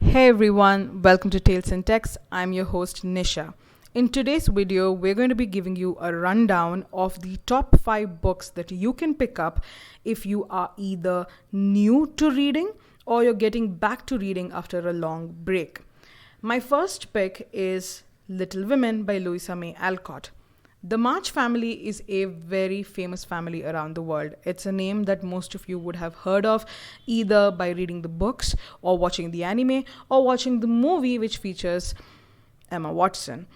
Hey everyone, welcome to Tales and Texts. I'm your host Nisha. In today's video, we're going to be giving you a rundown of the top 5 books that you can pick up if you are either new to reading or you're getting back to reading after a long break. My first pick is Little Women by Louisa May Alcott. The March family is a very famous family around the world. It's a name that most of you would have heard of either by reading the books or watching the anime or watching the movie which features Emma Watson.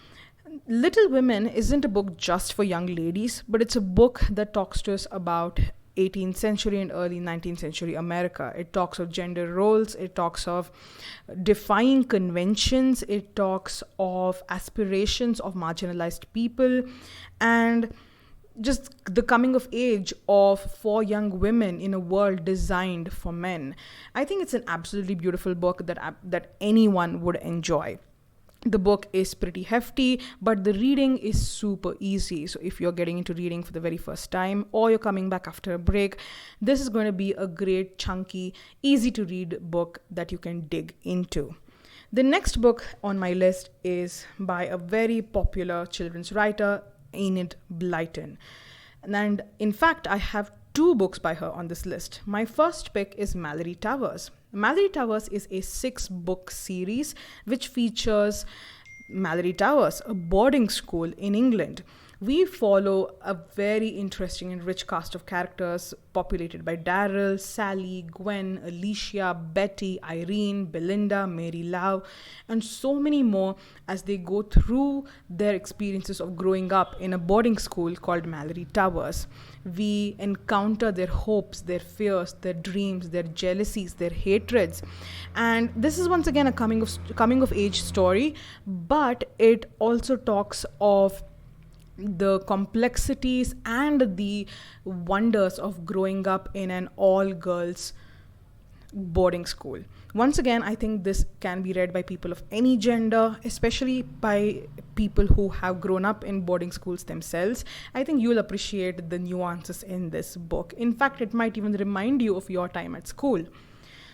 Little Women isn't a book just for young ladies, but it's a book that talks to us about 18th century and early 19th century America. It talks of gender roles, it talks of defying conventions, it talks of aspirations of marginalized people, and just the coming of age of 4 young women in a world designed for men. I think it's an absolutely beautiful book that anyone would enjoy. The book is pretty hefty, but the reading is super easy. So if you're getting into reading for the very first time or you're coming back after a break, this is going to be a great, chunky, easy to read book that you can dig into. The next book on my list is by a very popular children's writer, Enid Blyton. And in fact, I have 2 books by her on this list. My first pick is Mallory Towers. Mallory Towers is a 6-book series which features Mallory Towers, a boarding school in England. We follow a very interesting and rich cast of characters populated by Daryl, Sally, Gwen, Alicia, Betty, Irene, Belinda, Mary Lau, and so many more as they go through their experiences of growing up in a boarding school called Mallory Towers. We encounter their hopes, their fears, their dreams, their jealousies, their hatreds. And this is once again a coming of age story, but it also talks of the complexities and the wonders of growing up in an all-girls boarding school. Once again, I think this can be read by people of any gender, especially by people who have grown up in boarding schools themselves. I think you'll appreciate the nuances in this book. In fact, it might even remind you of your time at school.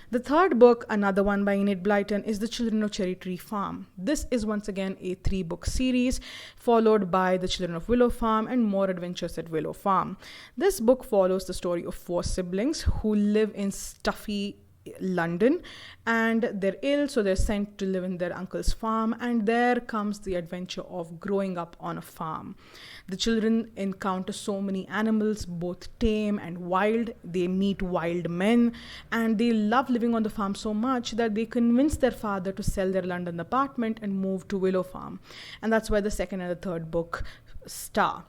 The third book, another one by Enid Blyton, is The Children of Cherry Tree Farm. This is once again a 3-book series, followed by The Children of Willow Farm and More Adventures at Willow Farm. This book follows the story of 4 siblings who live in stuffy London, and they're ill, so they're sent to live in their uncle's farm, and there comes the adventure of growing up on a farm. The children encounter so many animals, both tame and wild. They meet wild men, and they love living on the farm so much that they convince their father to sell their London apartment and move to Willow Farm. And that's where the second and the third book star.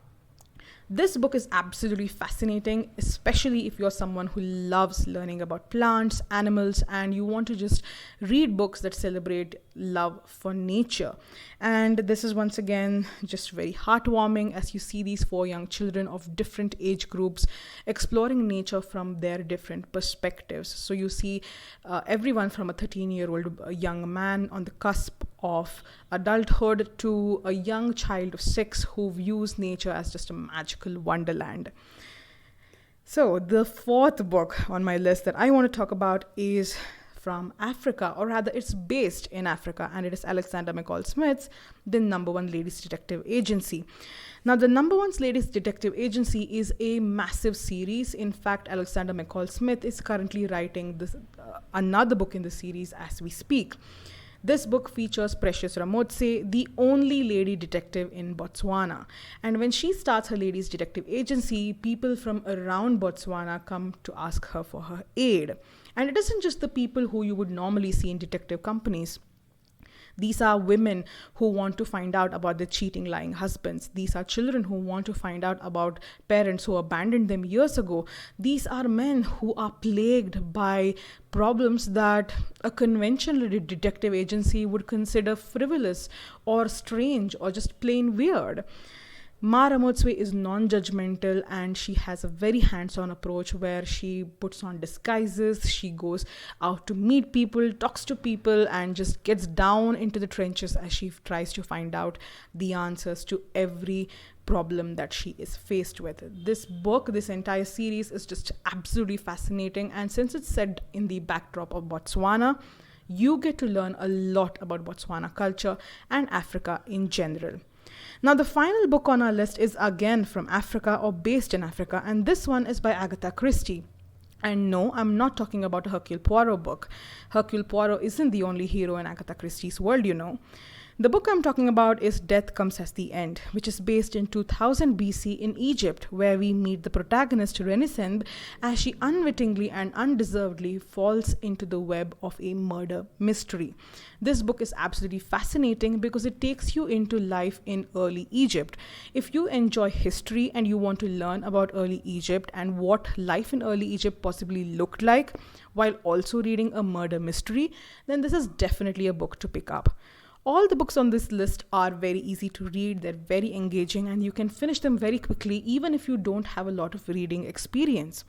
This book is absolutely fascinating, especially if you're someone who loves learning about plants, animals, and you want to just read books that celebrate love for nature. And this is once again just very heartwarming as you see these 4 young children of different age groups exploring nature from their different perspectives. So you see everyone from a 13-year-old young man on the cusp of adulthood to a young child of 6 who views nature as just a magical wonderland. So the 4th book on my list that I want to talk about is from Africa, or rather it's based in Africa, and it is Alexander McCall Smith's The Number One Ladies Detective Agency. Now, The Number One Ladies Detective Agency is a massive series. In fact, Alexander McCall Smith is currently writing another book in the series as we speak. This book features Precious Ramotse, the only lady detective in Botswana. And when she starts her ladies detective agency, people from around Botswana come to ask her for her aid. And it isn't just the people who you would normally see in detective companies. These are women who want to find out about their cheating, lying husbands. These are children who want to find out about parents who abandoned them years ago. These are men who are plagued by problems that a conventional detective agency would consider frivolous or strange or just plain weird. Ma Ramotswe is non-judgmental, and she has a very hands-on approach where she puts on disguises, she goes out to meet people, talks to people, and just gets down into the trenches as she tries to find out the answers to every problem that she is faced with. This book, this entire series is just absolutely fascinating, and since it's set in the backdrop of Botswana, you get to learn a lot about Botswana culture and Africa in general. Now, the final book on our list is again from Africa or based in Africa, and this one is by Agatha Christie. And no, I'm not talking about a Hercule Poirot book. Hercule Poirot isn't the only hero in Agatha Christie's world, you know. The book I'm talking about is Death Comes as the End, which is based in 2000 BC in Egypt, where we meet the protagonist Renisend as she unwittingly and undeservedly falls into the web of a murder mystery. This book is absolutely fascinating because it takes you into life in early Egypt. If you enjoy history and you want to learn about early Egypt and what life in early Egypt possibly looked like while also reading a murder mystery, then this is definitely a book to pick up. All the books on this list are very easy to read, they're very engaging, and you can finish them very quickly even if you don't have a lot of reading experience.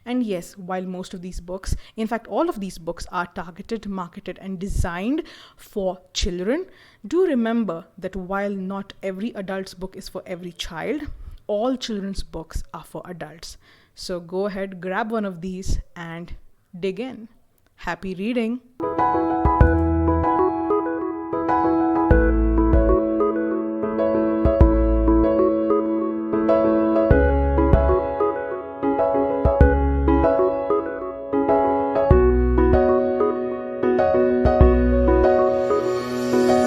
And yes, while most of these books, in fact all of these books, are targeted, marketed and designed for children, do remember that while not every adult's book is for every child, all children's books are for adults. So go ahead, grab one of these and dig in. Happy reading!